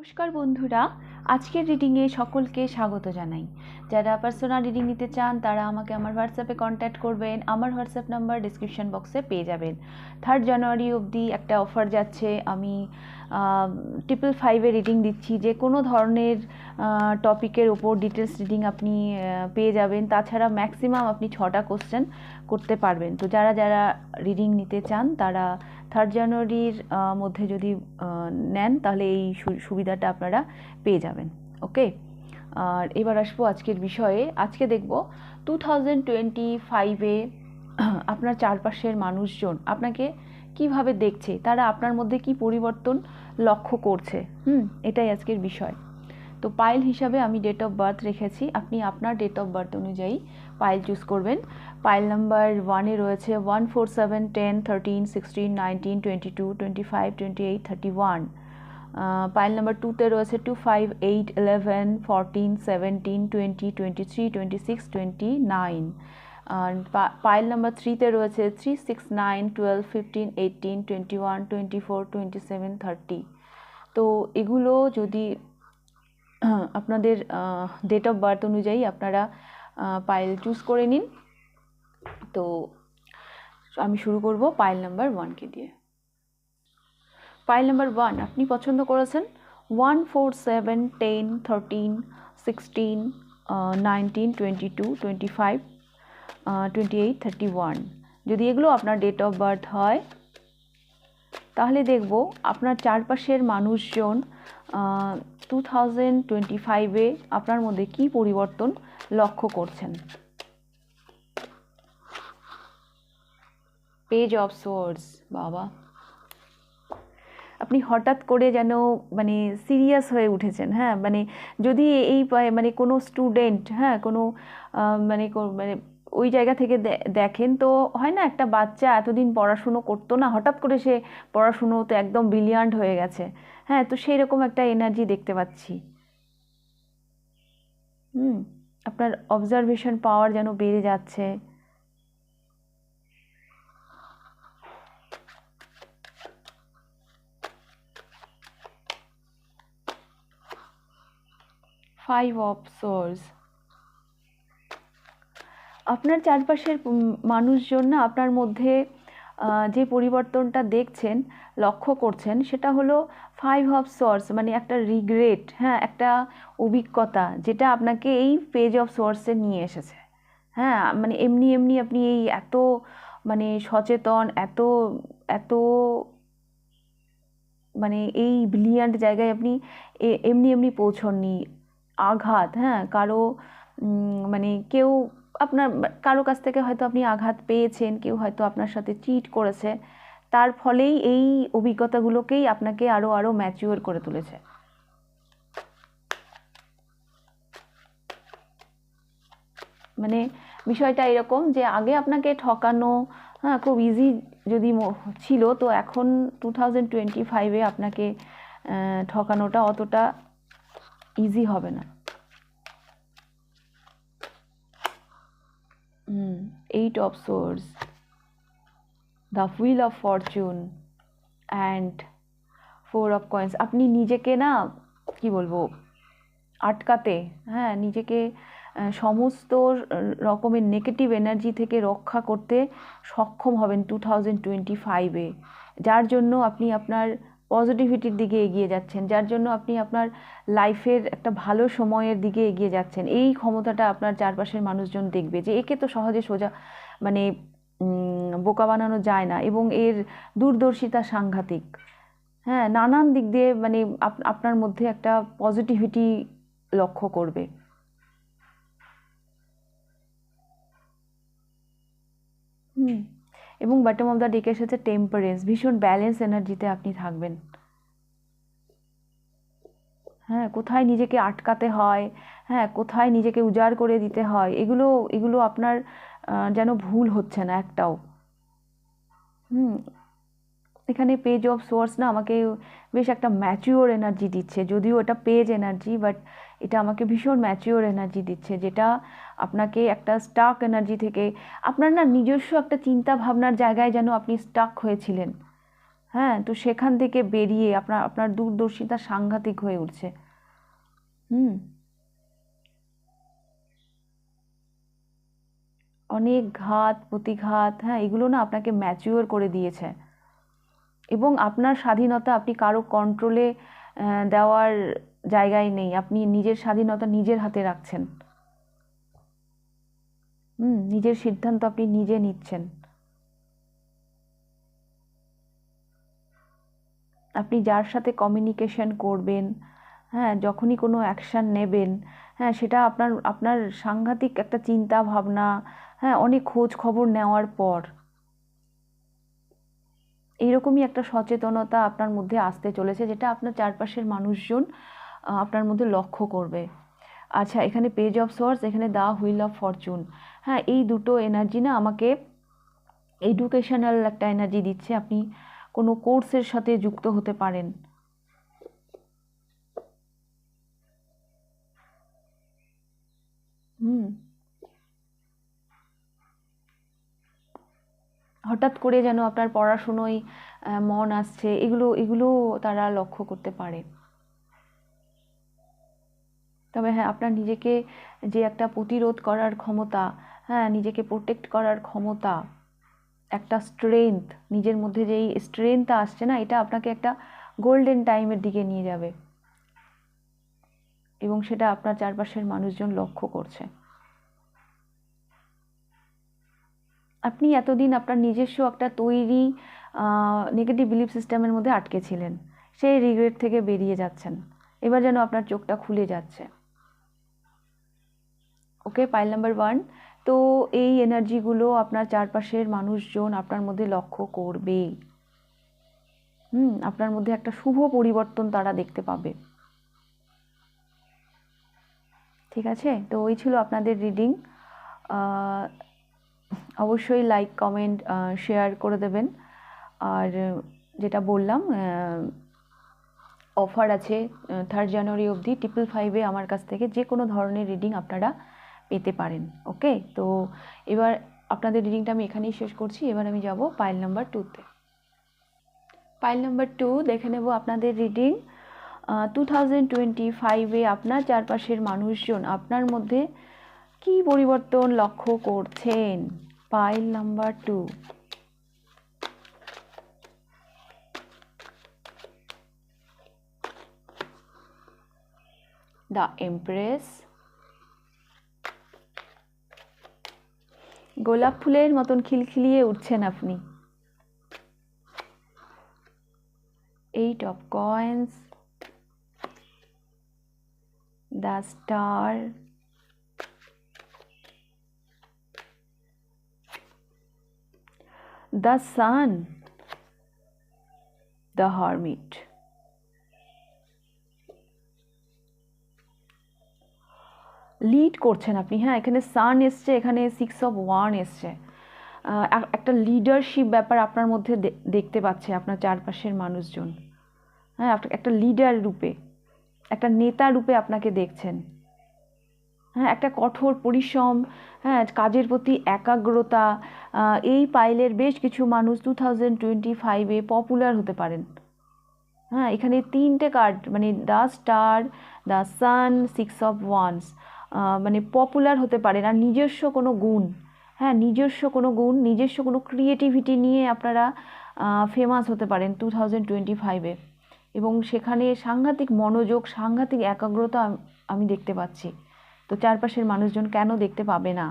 নমস্কার বন্ধুরা, আজকের রিডিংয়ে সকলকে স্বাগত জানাই। যারা পার্সোনাল রিডিং নিতে চান তারা আমাকে আমার হোয়াটসঅ্যাপে কন্ট্যাক্ট করবেন। আমার হোয়াটসঅ্যাপ নাম্বার ডিসক্রিপশন বক্সে পেয়ে যাবেন। 3 জানুয়ারি অবধি একটা অফার যাচ্ছে। আমি 555-এ রিডিং দিচ্ছি। যে কোনো ধরনের টপিকের ওপর ডিটেলস রিডিং আপনি পেয়ে যাবেন। তাছাড়া ম্যাক্সিমাম আপনি 6টা কোশ্চেন করতে পারবেন। তো যারা যারা রিডিং নিতে চান তারা 3 জানুয়ারির মধ্যে যদি নেন তাহলে এই সুবিধাটা আপনারা পেয়ে যাবেন। ওকে, আর এবার আসবো আজকের বিষয়ে। আজকে দেখব 2025-এ আপনার চারপাশের মানুষজন আপনাকে কিভাবে দেখছে, তারা আপনার মধ্যে কি পরিবর্তন লক্ষ্য করছে। এটাই আজকের বিষয়। তো পাইল হিসাবে আমি ডেট অফ বার্থ রেখেছি, আপনি আপনার ডেট অফ বার্থ অনুযায়ী পাইল চুজ করবেন। পাইল নাম্বার 1-এ রয়েছে 1, 4, 7, 10, 13, 16, 19, 22, 25, 28, 31। পাইল নাম্বার 2-তে রয়েছে 2, 5, 8, 11, 14, 17, 20, 23, 26, 29। আর পাইল নাম্বার 3-তে রয়েছে 3, 6, 9, 12, 15, 18, 21, 24, 27, 30। তো এগুলো যদি আপনাদের ডেট অফ বার্থ অনুযায়ী আপনারা পাইল চুজ করে নিন। তো আমি শুরু করব পাইল নাম্বার 1কে দিয়ে। পাইল নাম্বার 1 আপনি পছন্দ করেছেন 1, 4, 7, 10, 13, 16, 19, 22, 25, 28, 31। যদি এগুলো আপনার ডেট অফ বার্থ হয় তাহলে দেখব আপনার চারপাশের মানুষজন 2025-এ আপনার মধ্যে কি পরিবর্তন লক্ষ্য করছেন। পেজ অফ সোর্স, বাবা আপনি হঠাৎ করে যেন মানে সিরিয়াস হয়ে উঠেছেন। হ্যাঁ, মানে যদি এই মানে কোনো স্টুডেন্ট, হ্যাঁ কোনো মানে ওই জায়গা থেকে দেখেন, তো হয় না একটা বাচ্চা এতদিন পড়াশুনো করতো না, হঠাৎ করে সে পড়াশুনোতে একদম ব্রিলিয়ান্ট হয়ে গেছে। হ্যাঁ, তো সেই রকম একটা এনার্জি দেখতে পাচ্ছি। আপনার অবজারভেশন পাওয়ার যেন বেড়ে যাচ্ছে। ফাইভ অফ সোর্স, আপনার চারপাশের মানুষজন না আপনার মধ্যে যে পরিবর্তনটা দেখছেন, লক্ষ্য করছেন, সেটা হলো 5 অফ সোর্স, মানে একটা রিগ্রেট, হ্যাঁ একটা অভিজ্ঞতা যেটা আপনাকে এই পেজ অফ সোর্সে নিয়ে এসেছে। হ্যাঁ, মানে এমনি এমনি আপনি এই এত মানে সচেতন, এত এত মানে এই ব্রিলিয়ান্ট জায়গায় আপনি এমনি এমনি পৌঁছননি। আঘাত, হ্যাঁ কারো মানে কেউ আপনার কারো কাছ থেকে হয়তো আপনি আঘাত পেয়েছেন, কেউ হয়তো আপনার সাথে চিট করেছে, তার ফলেই এই অভিজ্ঞতাগুলোকেই আপনাকে আরও আরও ম্যাচিওর করে তুলেছে। মানে বিষয়টা এরকম যে আগে আপনাকে ঠকানো হ্যাঁ খুব ইজি যদি ছিল, তো এখন 2025-এ আপনাকে ঠকানোটা অতটা ইজি হবে না। 8 of swords, the wheel of fortune and 4 of coins। আপনি নিজেকে না কি বলবো আটকাতে, হ্যাঁ নিজেকে সমস্ত রকমের নেগেটিভ এনার্জি থেকে রক্ষা করতে সক্ষম হবেন 2025-এ, যার জন্য আপনি আপনার পজিটিভিটির দিকে এগিয়ে যাচ্ছেন, যার জন্য আপনি আপনার লাইফের একটা ভালো সময়ের দিকে এগিয়ে যাচ্ছেন। এই ক্ষমতাটা আপনার চারপাশের মানুষজন দেখবে যে একে তো সহজে সোজা মানে বোকা বানানো যায় না, এবং এর দূরদর্শিতা সাংঘাতিক। হ্যাঁ, নানান দিক দিয়ে মানে আপনার মধ্যে একটা পজিটিভিটি লক্ষ্য করবে। এবং বটম অফ দ্য ডেকে এসেছে টেম্পারেন্স, ভীষণ ব্যালেন্স এনার্জিতে আপনি থাকবেন। হ্যাঁ, কোথায় নিজেকে আটকাতে হয়, হ্যাঁ কোথায় নিজেকে উজাড় করে দিতে হয়, এগুলো এগুলো আপনার যেন ভুল হচ্ছে না একটাও। এখানে পেজ অফ সোর্স না আমাকে বেশ একটা ম্যাচিওর এনার্জি দিচ্ছে, যদিও এটা পেজ এনার্জি, বাট এটা আমাকে ভীষণ ম্যাচিওর এনার্জি দিচ্ছে, যেটা আপনাকে একটা স্টাক এনার্জি থেকে আপনার না নিজস্ব একটা চিন্তা ভাবনার জায়গায় যেন আপনি স্টাক হয়েছিলেন। হ্যাঁ, তো সেখান থেকে বেরিয়ে আপনার আপনার দূরদর্শিতা সাংঘাতিক হয়ে উঠছে। হুম, অনেক ঘাত প্রতিঘাত, হ্যাঁ, এগুলো না আপনাকে ম্যাচিওর করে দিয়েছে। এবং আপনার স্বাধীনতা আপনি কারো কন্ট্রোলে দেওয়ার জায়গায় নেই, আপনি নিজের স্বাধীনতা নিজের হাতে রাখছেন। নিজের সিদ্ধান্ত আপনি নিজে নিচ্ছেন। আপনি যার সাথে কমিউনিকেশন করবেন, হ্যাঁ, যখনই কোনো অ্যাকশান নেবেন, হ্যাঁ, সেটা আপনার আপনার সাংঘাতিক একটা চিন্তা ভাবনা, হ্যাঁ, অনেক খোঁজ খবর নেওয়ার পর এইরকমই একটা সচেতনতা আপনার মধ্যে আসতে চলেছে, যেটা আপনার চারপাশের মানুষজন আপনার মধ্যে লক্ষ্য করবে। আচ্ছা, এখানে পেজ অফ সোর্স, এখানে দ্য হুইল অফ ফরচুন। হ্যাঁ, এই দুটো এনার্জি না আমাকে এডুকেশনাল একটা এনার্জি দিচ্ছে। আপনি কোনো কোর্সের সাথে যুক্ত হতে পারেন। হুম, হঠাৎ করে যেন আপনার পড়াশুনোয় মন আসছে, এগুলো এগুলো তারা লক্ষ্য করতে পারে। তবে হ্যাঁ, আপনার নিজেকে যে একটা প্রতিরোধ করার ক্ষমতা, হ্যাঁ, নিজেকে প্রোটেক্ট করার ক্ষমতা, একটা স্ট্রেংথ, নিজের মধ্যে যেই স্ট্রেংথটা আসছে না, এটা আপনাকে একটা গোল্ডেন টাইমের দিকে নিয়ে যাবে। এবং সেটা আপনার চারপাশের মানুষজন লক্ষ্য করছে। আপনি এতদিন আপনার নিজস্ব একটা তৈরি নেগেটিভ বিলিফ সিস্টেমের মধ্যে আটকে ছিলেন, সেই রিগ্রেট থেকে বেরিয়ে যাচ্ছেন। এবার যেন আপনার চোখটা খুলে যাচ্ছে। ওকে, পাইল নাম্বার 1। তো এই এনার্জিগুলো আপনার চারপাশের মানুষজন আপনার মধ্যে লক্ষ্য করবে। আপনার মধ্যে একটা শুভ পরিবর্তন তারা দেখতে পাবে। ঠিক আছে, তো ওই ছিল আপনাদের রিডিং। অবশ্যই লাইক কমেন্ট শেয়ার করে দেবেন। আর যেটা বললাম, অফার আছে 3rd জানুয়ারি অবধি 555-এ আমার কাছ থেকে যে কোনো ধরনের রিডিং আপনারা পেতে পারেন। ওকে, তো এবার আপনাদের রিডিংটা আমি এখানেই শেষ করছি। এবার আমি যাব পাইল নাম্বার 2-তে। পাইল নাম্বার 2 দেখে নেব আপনাদের রিডিং। 2025-এ আপনার চারপাশের মানুষজন আপনার মধ্যে কি পরিবর্তন লক্ষ্য করছেন। Pile number 2। দ্য এমপ্রেস, গোলাপ ফুলের মতন খিলখিলিয়ে উঠছেন আপনি। 8 of coins, the star, the sun, the hermit. Lead করছেন আপনি। হ্যাঁ, এখানে সান এসছে, এখানে 6 of wands এসছে। একটা লিডারশিপ ব্যাপার আপনার মধ্যে দেখতে পাচ্ছে আপনার চারপাশের মানুষজন। হ্যাঁ, একটা লিডার রূপে, একটা নেতা রূপে আপনাকে দেখছেন। হ্যাঁ, একটা কঠোর পরিশ্রম, হ্যাঁ, কাজের প্রতি একাগ্রতা, এই পাইলের বেশ কিছু মানুষ 2025-এ পপুলার হতে পারেন। হ্যাঁ, এখানে 3টে কার্ড, মানে the star, the sun, 6 of wands, মানে পপুলার হতে পারেন। আর নিজস্ব কোনো গুণ, হ্যাঁ, নিজস্ব কোনো গুণ, নিজস্ব কোনো ক্রিয়েটিভিটি নিয়ে আপনারা ফেমাস হতে পারেন 2025-এ। এবং সেখানে সাংঘাতিক মনোযোগ, সাংঘাতিক একাগ্রতা আমি দেখতে পাচ্ছি। তো চারপাশের মানুষজন কেন দেখতে পাবে না।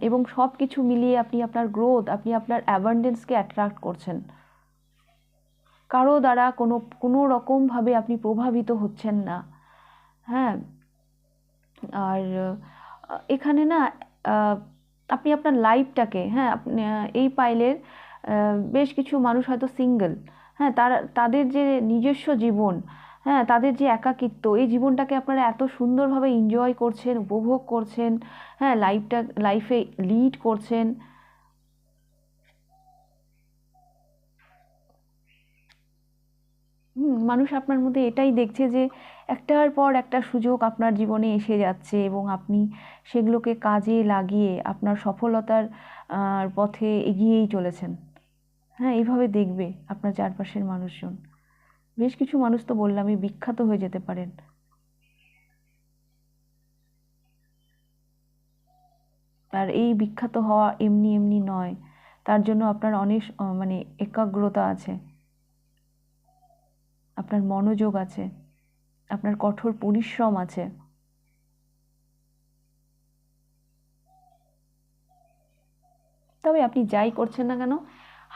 এবং সব কিছু মিলিয়ে আপনি আপনার গ্রোথ, আপনি আপনার অ্যাবান্ডেন্সকে অ্যাট্রাক্ট করছেন। কারো দ্বারা কোনো রকমভাবে আপনি প্রভাবিত হচ্ছেন না। হ্যাঁ, আর এখানে না আপনি আপনার লাইফটাকে, হ্যাঁ, আপনি এই পাইলের বেশ কিছু মানুষ হয়তো সিঙ্গেল। হ্যাঁ, তাদের যে নিজস্ব জীবন, হ্যাঁ, তাদের যে একাকিত্ব, এই জীবনটাকে আপনারা এত সুন্দরভাবে এনজয় করছেন, উপভোগ করছেন। হ্যাঁ, লাইফে লিড করছেন। মানুষ আপনার মধ্যে এটাই দেখছে যে একটার পর একটা সুযোগ আপনার জীবনে এসে যাচ্ছে এবং আপনি সেগুলোকে কাজে লাগিয়ে আপনার সফলতার পথে এগিয়েই চলেছেন। হ্যাঁ, এইভাবে দেখবে আপনার চারপাশের মানুষজন। বেশ কিছু মানুষ তো বললামই বিখ্যাত হয়ে যেতে পারেন। আর এই বিখ্যাত হওয়া এমনি এমনি নয়, তার জন্য আপনার অনেক মানে একাগ্রতা আছে, আপনার মনোযোগ আছে, আপনার কঠোর পরিশ্রম আছে। তবে আপনি যাই করছেন না কেন,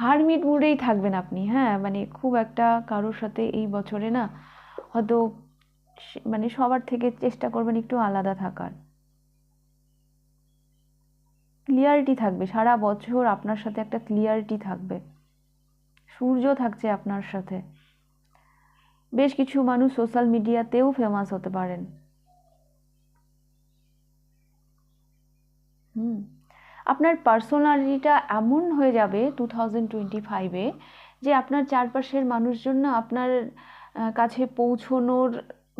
হারমিট মুডেই থাকবেন আপনি। হ্যাঁ, মানে খুব একটা কারোর সাথে এই বছরে না হয়তো মানে সবার থেকে চেষ্টা করবেন একটু আলাদা থাকার। ক্লিয়ারিটি থাকবে সারা বছর, আপনার সাথে একটা ক্লিয়ারিটি থাকবে, সূর্য থাকছে আপনার সাথে। বেশ কিছু মানুষ সোশ্যাল মিডিয়াতেও ফেমাস হতে পারেন। হুম, আপনার পার্সোনালিটিটা এমন হয়ে যাবে 2025-এ যে আপনার চারপাশের মানুষজন না আপনার কাছে পৌঁছনোর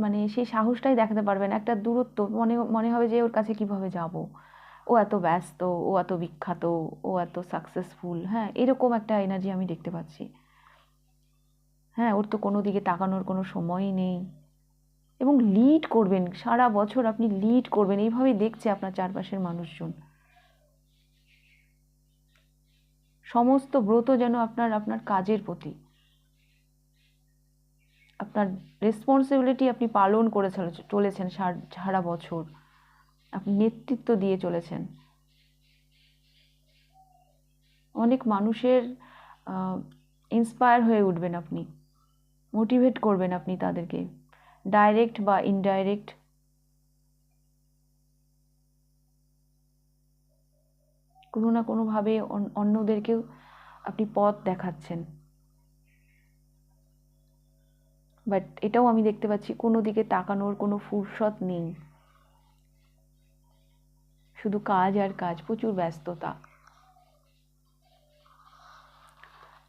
মানে সেই সাহসটাই দেখাতে পারবেন। একটা দূরত্ব, মনে মনে হবে যে ওর কাছে কিভাবে যাব, ও এত ব্যস্ত, ও এত বিখ্যাত, ও এত সাকসেসফুল। হ্যাঁ, এরকম একটা এনার্জি আমি দেখতে পাচ্ছি। হ্যাঁ, ওর তো কোনো দিকে তাকানোর কোনো সময়ই নেই। এবং লিড করবেন সারা বছর, আপনি লিড করবেন, এইভাবেই দেখছে আপনার চারপাশের মানুষজন। সমস্ত ব্রত যেন আপনার আপনার কাজের প্রতি, আপনার রেসপন্সিবিলিটি আপনি পালন করে চলেছেন সারা বছর, আপনি নেতৃত্ব দিয়ে চলেছেন। অনেক মানুষের ইন্সপায়ার হয়ে উঠবেন আপনি, মোটিভেট করবেন আপনি তাদেরকে, ডাইরেক্ট বা ইনডাইরেক্ট। কোনো না কোনোভাবে অন্যদেরকেও আপনি পথ দেখাচ্ছেন। বাট এটাও আমি দেখতে পাচ্ছি কোনো দিকে তাকানোর কোনো ফুরসত নেই, শুধু কাজ আর কাজ, প্রচুর ব্যস্ততা।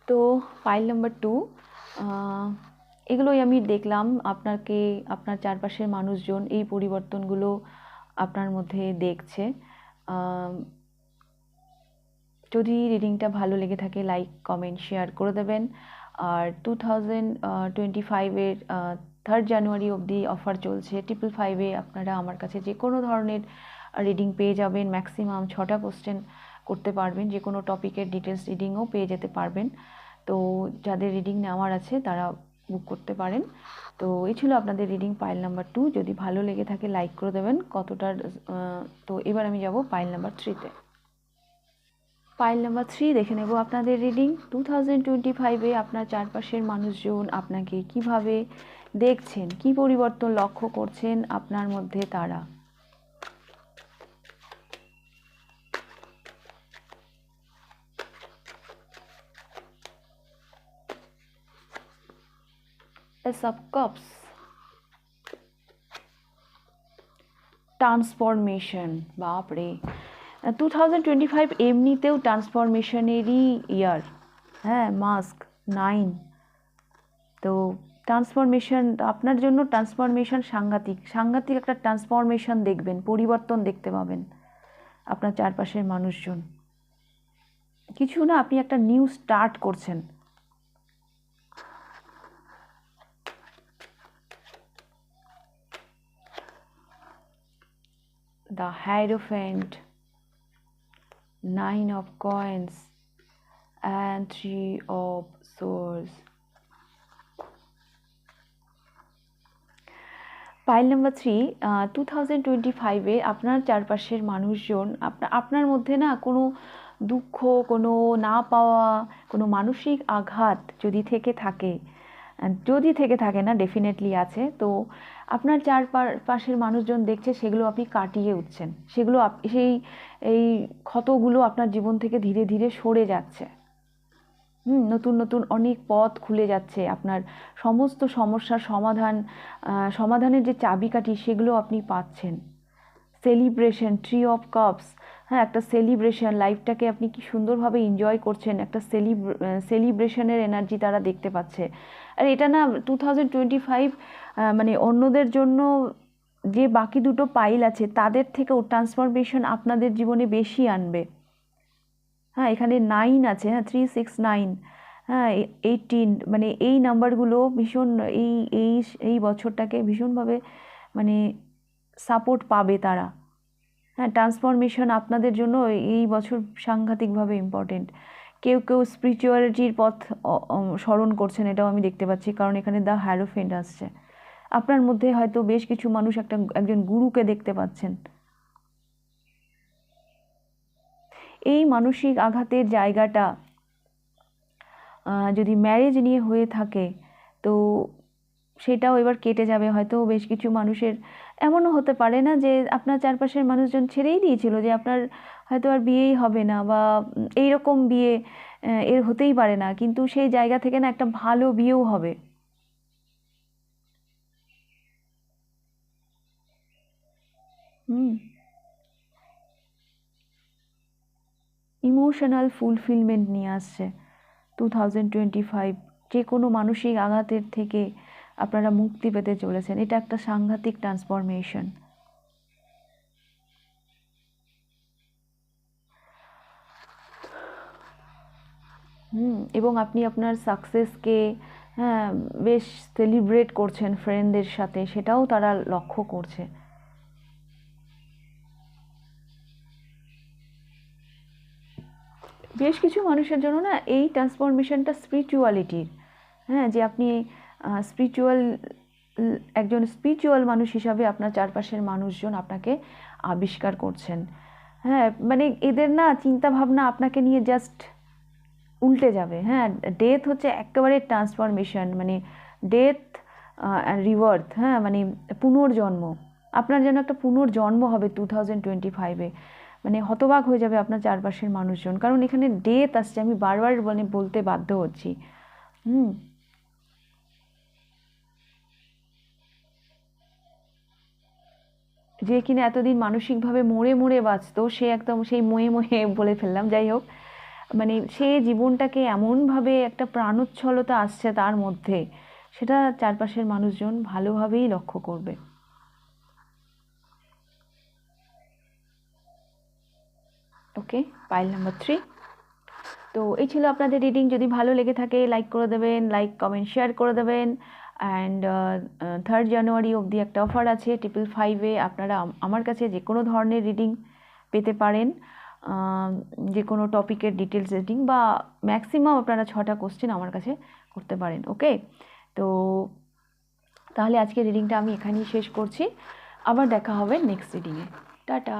তো পাইল নাম্বার 2, এগুলোই আমি দেখলাম আপনাকে, আপনার চারপাশের মানুষজন এই পরিবর্তনগুলো আপনার মধ্যে দেখছে। যদি রিডিংটা ভালো লেগে থাকে লাইক কমেন্ট শেয়ার করে দেবেন। আর 2025-এর 3rd জানুয়ারি অবধি অফার চলছে। 555-এ আপনারা আমার কাছে যে কোনো ধরনের রিডিং পেয়ে যাবেন, ম্যাক্সিমাম 6টা কোশ্চেন করতে পারবেন, যে কোনো টপিকের ডিটেলস রিডিংও পেয়ে যেতে পারবেন। তো যাদের রিডিং নেওয়ার আছে তারা বুক করতে পারেন। তো এই ছিল আপনাদের রিডিং পাইল নাম্বার 2। যদি ভালো লেগে থাকে লাইক করে দেবেন কতটার। তো এবার আমি যাব পাইল নাম্বার 3-তে। পাইল নাম্বার 3 দেখে নেব আপনাদের রিডিং। 2025-এ আপনার চারপাশের মানুষজন আপনাকে কিভাবে দেখছেন, কি পরিবর্তন লক্ষ্য করছেন আপনার মধ্যে তারা। Ace of Cups, transformation. বাপরে, 2025 এমনিতেও ট্রান্সফরমেশনেরই ইয়ার। হ্যাঁ, মাস্ক 9। তো ট্রান্সফরমেশন আপনার জন্য, ট্রান্সফরমেশন সাংঘাতিক সাংঘাতিক একটা ট্রান্সফরমেশন দেখবেন, পরিবর্তন দেখতে পাবেন আপনার চারপাশের মানুষজন। কিছু না, আপনি একটা নিউ স্টার্ট করছেন। The hierophant, 9 of coins and 3 of swords. Pile number 3, 2025-এ আপনার চারপাশের মানুষজন আপনার মধ্যে না কোনো দুঃখ, কোনো না পাওয়া, কোনো মানসিক আঘাত যদি থেকে থাকে না, ডেফিনেটলি আছে। তো আপনার চারপাশের মানুষজন দেখছে সেগুলো আপনি কাটিয়ে উঠছেন, সেগুলো এই ক্ষতগুলো আপনার জীবন থেকে ধীরে ধীরে সরে যাচ্ছে। নতুন নতুন অনেক পথ খুলে যাচ্ছে, আপনার সমস্ত সমস্যার সমাধানের যে চাবিকাঠি সেগুলো আপনি পাচ্ছেন। Celebration, 3 of Cups। হ্যাঁ, একটা সেলিব্রেশন, লাইফটাকে আপনি কি সুন্দরভাবে এনজয় করছেন, একটা সেলিব্রেশনের এনার্জি তারা দেখতে পাচ্ছে। আর এটা না 2025 মানে অন্যদের জন্য যে বাকি দুটো পাইল আছে তাদের থেকেও ট্রান্সফরমেশন আপনাদের জীবনে বেশি আনবে। হ্যাঁ, এখানে 9 আছে, হ্যাঁ 3, 6, 9। হ্যাঁ 18, মানে এই নাম্বারগুলো ভীষণ এই এই এই বছরটাকে ভীষণভাবে মানে সাপোর্ট পাবে তারা। হ্যাঁ, ট্রান্সফরমেশন আপনাদের জন্য এই বছর সাংঘাতিকভাবে ইম্পর্টেন্ট। কেউ কেউ স্পিরিচুয়ালিটির পথ স্মরণ করছেন, এটাও আমি দেখতে পাচ্ছি, কারণ এখানে দ্য হ্যারোফেন্ট আসছে। আপনার মধ্যে হয়তো বেশ কিছু মানুষ একজন গুরুকে দেখতে পাচ্ছেন। এই মানসিক আঘাতের জায়গাটা যদি ম্যারেজ নিয়ে হয়ে থাকে তো সেটাও এবার কেটে যাবে। হয়তো বেশ কিছু মানুষের এমনও হতে পারে না যে আপনার চারপাশের মানুষজন ছেড়েই দিয়েছিল, যে আপনার হয়তো আর বিয়েই হবে না, বা এইরকম বিয়ে এর হতেই পারে না, কিন্তু সেই জায়গা থেকে না একটা ভালো বিয়েও হবে। হুম, ইমোশনাল ফুলফিলমেন্ট নিয়ে আসছে 2025। যে কোনো মানসিক আঘাতের থেকে আপনারা মুক্তি পেতে চলেছেন। এটা একটা সাংঘাতিক ট্রান্সফরমেশন। এবং আপনি আপনার সাকসেসকে, হ্যাঁ, বেশ সেলিব্রেট করছেন ফ্রেন্ডদের সাথে, সেটাও তারা লক্ষ্য করছে। বেশ কিছু মানুষের জন্য না এই ট্রান্সফরমেশনটা স্পিরিচুয়ালিটির, হ্যাঁ, যে আপনি স্পিরিচুয়াল, একজন স্পিরিচুয়াল মানুষ হিসাবে আপনার চারপাশের মানুষজন আপনাকে আবিষ্কার করছেন। হ্যাঁ, মানে এদের না চিন্তা ভাবনা আপনাকে নিয়ে জাস্ট উল্টে যাবে। হ্যাঁ, ডেথ হচ্ছে একেবারে ট্রান্সফরমেশন, মানে ডেথ রিবার্থ, হ্যাঁ, মানে পুনর্জন্ম। আপনার যেন একটা পুনর্জন্ম হবে 2025-এ। মানে হতবাক হয়ে যাবে আপনার চারপাশের মানুষজন, কারণ এখানে ডেথ আসছে, আমি বারবার মানে বলতে বাধ্য হচ্ছি। হুম, যে কিনা এতদিন মানসিকভাবে মরে মরে বাঁচতো, সে একদম সেই ময়ে ময়ে বলে ফেললাম, যাই হোক, মানে সে জীবনটাকে এমনভাবে একটা প্রাণোচ্ছলতা আসছে তার মধ্যে, সেটা চারপাশের মানুষজন ভালোভাবেই লক্ষ্য করবে। ওকে, পাইল নাম্বার 3। তো এই ছিল আপনাদের রিডিং। যদি ভালো লেগে থাকে লাইক করে দেবেন, লাইক কমেন্ট শেয়ার করে দেবেন। অ্যান্ড 3rd জানুয়ারি অবধি একটা অফার আছে 555-এ। আপনারা আমার কাছে যে কোনো ধরনের রিডিং পেতে পারেন, যে কোনো টপিকের ডিটেলস রিডিং, বা ম্যাক্সিমাম আপনারা 6টা কোশ্চেন আমার কাছে করতে পারেন। ওকে, তো তাহলে আজকে রিডিংটা আমি এখানেই শেষ করছি। আবার দেখা হবে নেক্সট রিডিংয়ে। টাটা।